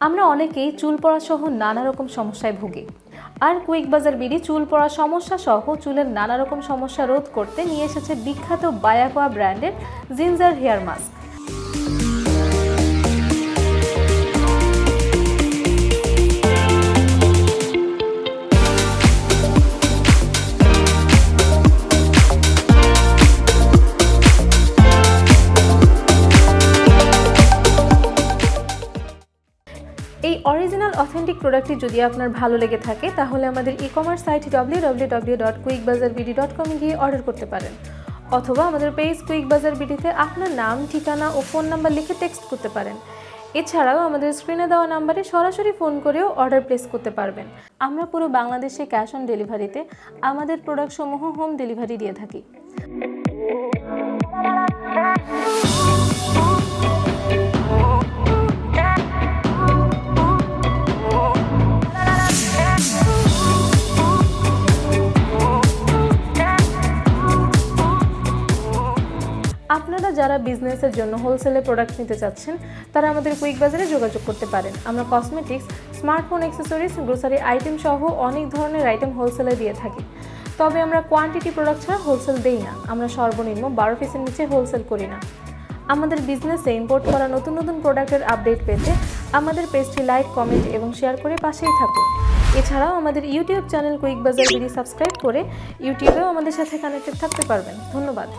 আমরা অনেকেই চুল পড়া সহ নানা রকম সমস্যায় ভুগি। আর কুইক বাজার বিডি চুল পড়া সমস্যা সহ চুলের নানা রকম সমস্যা রোধ করতে নিয়ে এসেছে বিখ্যাত বায়াকোয়া ব্র্যান্ডের জিঞ্জার হেয়ার মাস্ক। এই অরিজিনাল অথেন্টিক প্রোডাক্টটি যদি আপনার ভালো লেগে থাকে তাহলে আমাদের ই-কমার্স সাইট www.quickbazarbd.com এ গিয়ে অর্ডার করতে পারেন, অথবা আমাদের পেজ কুইক বাজার বিডিতে আপনার নাম, ঠিকানা ও ফোন নাম্বার লিখে টেক্সট করতে পারেন। এছাড়াও আমাদের স্ক্রিনে দেওয়া নাম্বারে সরাসরি ফোন করেও অর্ডার প্লেস করতে পারবেন। আমরা পুরো বাংলাদেশে ক্যাশ অন ডেলিভারিতে আমাদের প্রোডাক্টসমূহ হোম ডেলিভারি দিয়ে থাকি। আপনারা যারা বিজনেসের জন্য হোলসেলে প্রোডাক্ট নিতে চাচ্ছেন তারা আমাদের কুইক বাজারে যোগাযোগ করতে পারেন। আমরা cosmetics, smartphone accessories, grocery item সহ অনেক ধরনের আইটেম হোলসেলে দিয়ে থাকি। তবে আমরা কোয়ান্টিটি প্রোডাক্ট ছাড়া হোলসেল দেই না। আমরা সর্বনিম্ন 12 পিসের নিচে হোলসেল করি না। আমাদের বিজনেসে ইম্পোর্ট করা নতুন নতুন প্রোডাক্টের আপডেট পেতে আমাদের পেজটি লাইক, কমেন্ট এবং শেয়ার করে পাশেই থাকুন। এছাড়াও আমাদের ইউটিউব চ্যানেল কুইক বাজার বিডি সাবস্ক্রাইব করে ইউটিউবেও আমাদের সাথে কানেক্টেড থাকতে পারবেন। ধন্যবাদ।